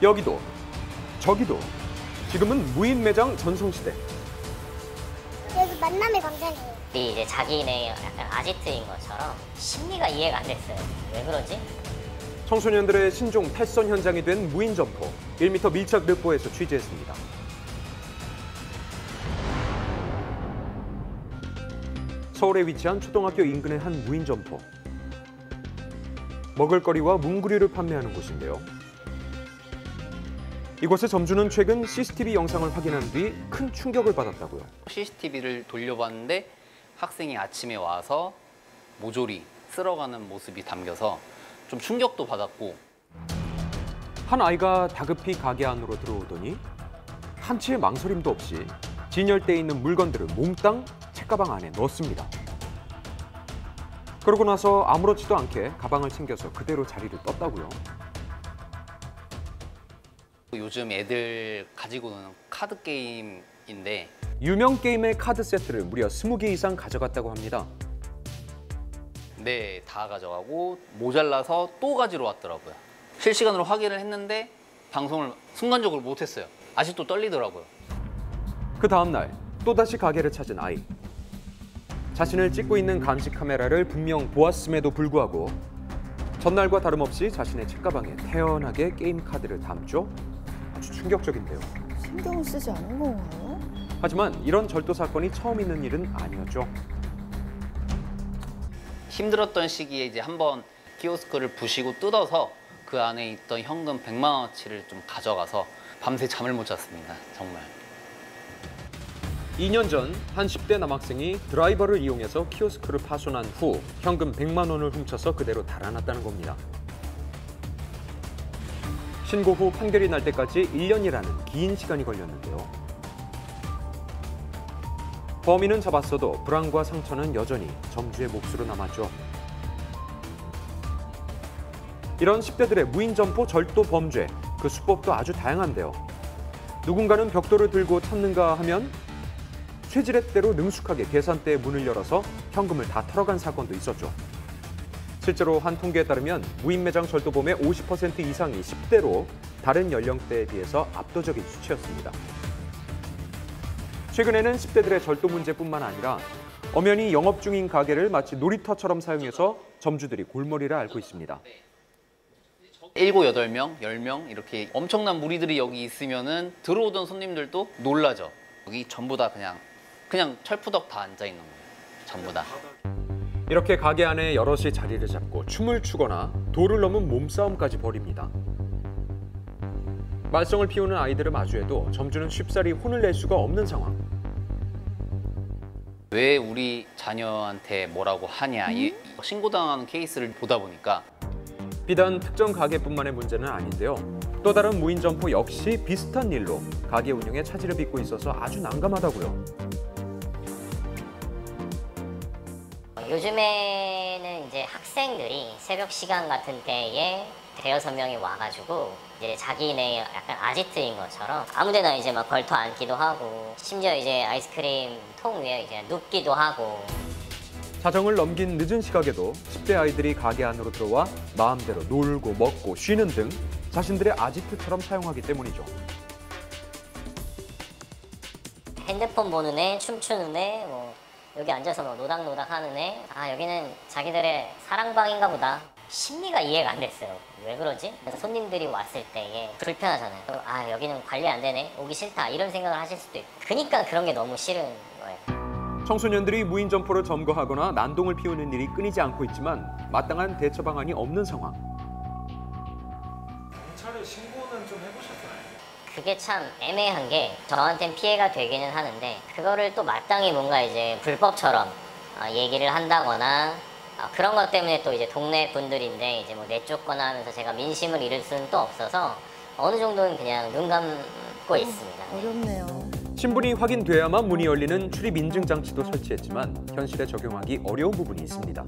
여기도 저기도 지금은 무인 매장 전성시대. 여기 만남의 광장이에요. 이제 자기네 약간 아지트인 것처럼 심리가 이해가 안 됐어요. 왜 그러지? 청소년들의 신종 패션 현장이 된 무인 점포 1m 밀착 르포에서 취재했습니다. 서울에 위치한 초등학교 인근의 한 무인 점포. 먹을거리와 문구류를 판매하는 곳인데요. 이곳의 점주는 최근 CCTV 영상을 확인한 뒤 큰 충격을 받았다고요. CCTV를 돌려봤는데 학생이 아침에 와서 모조리 쓸어가는 모습이 담겨서 좀 충격도 받았고, 한 아이가 다급히 가게 안으로 들어오더니 한치의 망설임도 없이 진열대에 있는 물건들을 몽땅 책가방 안에 넣었습니다. 그러고 나서 아무렇지도 않게 가방을 챙겨서 그대로 자리를 떴다고요. 요즘 애들 가지고 노는 카드 게임인데 유명 게임의 카드 세트를 무려 20개 이상 가져갔다고 합니다. 네, 다 가져가고 모자라서 또 가지러 왔더라고요. 실시간으로 확인을 했는데 방송을 순간적으로 못했어요. 아직도 떨리더라고요. 그 다음 날 또다시 가게를 찾은 아이. 자신을 찍고 있는 감시 카메라를 분명 보았음에도 불구하고 전날과 다름없이 자신의 책가방에 태연하게 게임 카드를 담죠. 아주 충격적인데요. 신경을 쓰지 않은 건가요? 하지만 이런 절도 사건이 처음 있는 일은 아니었죠. 힘들었던 시기에 이제 한번 키오스크를 부시고 뜯어서 그 안에 있던 현금 100만 원어치를 좀 가져가서 밤새 잠을 못 잤습니다. 정말. 2년 전 한 10대 남학생이 드라이버를 이용해서 키오스크를 파손한 후 현금 100만 원을 훔쳐서 그대로 달아났다는 겁니다. 신고 후 판결이 날 때까지 1년이라는 긴 시간이 걸렸는데요. 범인은 잡았어도 불안과 상처는 여전히 점주의 몫으로 남았죠. 이런 10대들의 무인 점포 절도 범죄, 그 수법도 아주 다양한데요. 누군가는 벽돌을 들고 찾는가 하면 쇠지렛대로 능숙하게 계산대의 문을 열어서 현금을 다 털어간 사건도 있었죠. 실제로 한 통계에 따르면 무인 매장 절도범의 50% 이상이 10대로 다른 연령대에 비해서 압도적인 수치였습니다. 최근에는 10대들의 절도 문제뿐만 아니라 엄연히 영업 중인 가게를 마치 놀이터처럼 사용해서 점주들이 골머리를 앓고 있습니다. 7, 8명, 10명 이렇게 엄청난 무리들이 여기 있으면은 들어오던 손님들도 놀라죠. 여기 전부 다 그냥 철푸덕 다 앉아 있는 거예요. 전부 다. 이렇게 가게 안에 여럿이 자리를 잡고 춤을 추거나 도를 넘은 몸싸움까지 벌입니다. 말썽을 피우는 아이들을 마주해도 점주는 쉽사리 혼을 낼 수가 없는 상황. 왜 우리 자녀한테 뭐라고 하냐, 이 신고당하는 케이스를 보다 보니까 비단 특정 가게뿐만의 문제는 아닌데요. 또 다른 무인 점포 역시 비슷한 일로 가게 운영에 차질을 빚고 있어서 아주 난감하다고요. 요즘에는 이제 학생들이 새벽 시간 같은 때에 대여섯 명이 와가지고 이제 자기네 약간 아지트인 것처럼 아무데나 이제 막 걸터 앉기도 하고 심지어 이제 아이스크림 통 위에 이제 눕기도 하고. 자정을 넘긴 늦은 시각에도 10대 아이들이 가게 안으로 들어와 마음대로 놀고 먹고 쉬는 등 자신들의 아지트처럼 사용하기 때문이죠. 핸드폰 보는 애, 춤추는 애, 뭐 여기 앉아서 뭐 노닥노닥 하는 애, 아 여기는 자기들의 사랑방인가 보다. 심리가 이해가 안 됐어요. 왜 그러지? 그래서 손님들이 왔을 때에 불편하잖아요. 아 여기는 관리 안 되네, 오기 싫다 이런 생각을 하실 수도 있고, 그러니까 그런 게 너무 싫은 거예요. 청소년들이 무인 점포를 점거하거나 난동을 피우는 일이 끊이지 않고 있지만 마땅한 대처 방안이 없는 상황. 경찰에 신고는 좀 해보셨나요? 그게 참 애매한 게 저한테는 피해가 되기는 하는데 그거를 또 마땅히 뭔가 이제 불법처럼 얘기를 한다거나 그런 것 때문에 또 이제 동네 분들인데 이제 뭐 내쫓거나 하면서 제가 민심을 잃을 수는 또 없어서 어느 정도는 그냥 눈 감고 있습니다. 어렵네요. 신분이 확인돼야만 문이 열리는 출입 인증 장치도 설치했지만 현실에 적용하기 어려운 부분이 있습니다.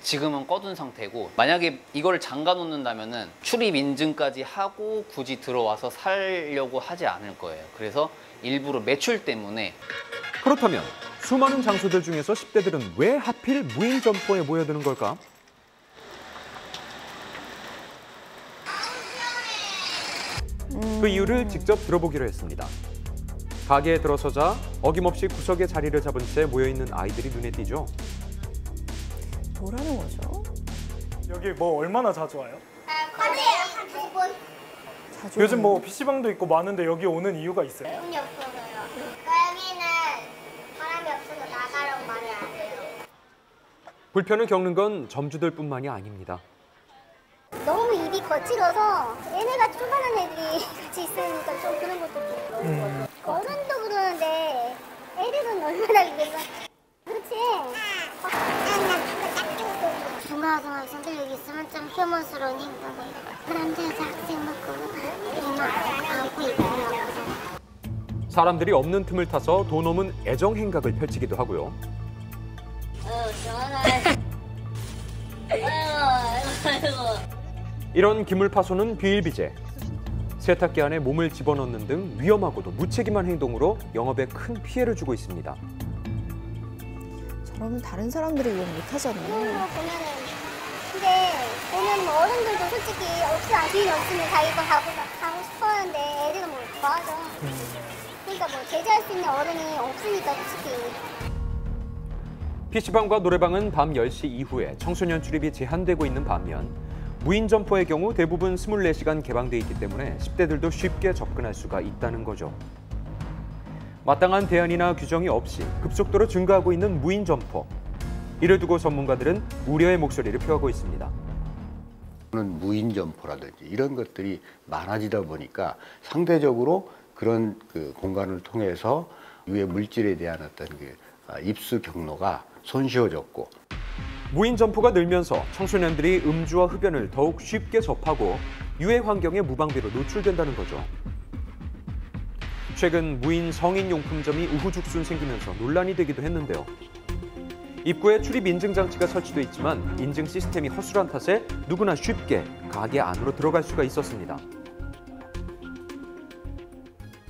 지금은 꺼둔 상태고, 만약에 이걸 잠가 놓는다면은 출입 인증까지 하고 굳이 들어와서 살려고 하지 않을 거예요. 그래서 일부러 매출 때문에. 그렇다면 수많은 장소들 중에서 10대들은 왜 하필 무인 점포에 모여드는 걸까? 그 이유를 직접 들어보기로 했습니다. 가게에 들어서자 어김없이 구석에 자리를 잡은 채 모여있는 아이들이 눈에 띄죠. 뭐라는 거죠? 여기 뭐 얼마나 자주 와요? 한 2번. 자주 요즘 뭐 오는 PC방도 있고 많은데 여기 오는 이유가 있어요? 돈이 없어서요. 여기는 사람이 없어서 나가라고 말을 안 해요. 불편을 겪는 건 점주들뿐만이 아닙니다. 너무 입이 거칠어서 얘네가 조그만한 애들이 같이 있으니까 좀 그런 것도 있고. 어른도 그러는데 애들은 얼마나 그래서 그렇지. 중간중간 선들 여기 있으면 좀 혐오스러운 행동을 그 남자 여자 학생 놓고 막 안고 있더라고요. 사람들이 없는 틈을 타서 돈 없는 애정 행각을 펼치기도 하고요. 이런 기물 파손은 비일비재. 세탁기 안에 몸을 집어넣는 등 위험하고도 무책임한 행동으로 영업에 큰 피해를 주고 있습니다. 저러면 다른 사람들이 이용 못 하잖아요. 보면은 근데 보면 뭐 어른들도 솔직히 주인 없으면 자기가 가고 싶어하는데 애들은 뭐 좋아하죠. 그러니까 뭐 제재할 수 있는 어른이 없으니까 솔직히. PC방과 노래방은 밤 10시 이후에 청소년 출입이 제한되고 있는 반면 무인 점포의 경우 대부분 24시간 개방돼 있기 때문에 10대들도 쉽게 접근할 수가 있다는 거죠. 마땅한 대안이나 규정이 없이 급속도로 증가하고 있는 무인 점포. 이를 두고 전문가들은 우려의 목소리를 표하고 있습니다. 무인 점포라든지 이런 것들이 많아지다 보니까 상대적으로 그런 그 공간을 통해서 유해 물질에 대한 어떤 그 입수 경로가 손쉬워졌고, 무인 점포가 늘면서 청소년들이 음주와 흡연을 더욱 쉽게 접하고 유해 환경에 무방비로 노출된다는 거죠. 최근 무인 성인용품점이 우후죽순 생기면서 논란이 되기도 했는데요. 입구에 출입 인증 장치가 설치돼 있지만 인증 시스템이 허술한 탓에 누구나 쉽게 가게 안으로 들어갈 수가 있었습니다.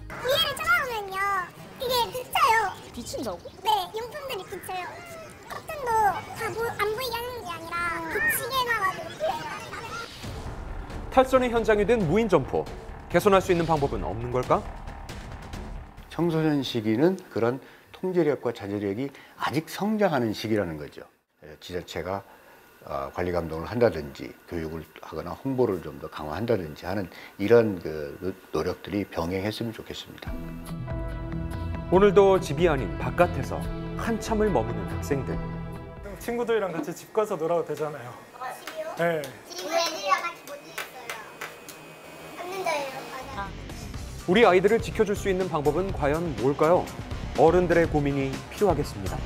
위에를 쳐다보면요. 이게 비쳐요. 비친다고? 네, 용품들이 비쳐요. 커튼도 다 안 보이게 하는 게 아니라 비치게 해놔가지고 그래요. 탈선의 현장이 된 무인 점포. 개선할 수 있는 방법은 없는 걸까? 청소년 시기는 그런 통제력과 자제력이 아직 성장하는 시기라는 거죠. 지자체가 관리 감독을 한다든지 교육을 하거나 홍보를 좀 더 강화한다든지 하는 이런 그 노력들이 병행했으면 좋겠습니다. 오늘도 집이 아닌 바깥에서 한참을 머무는 학생들. 친구들이랑 같이 집 가서 놀아도 되잖아요. 네. 지금 애들이랑 같이 못 있어요. 잡는다예요. 맞아. 우리 아이들을 지켜줄 수 있는 방법은 과연 뭘까요? 어른들의 고민이 필요하겠습니다.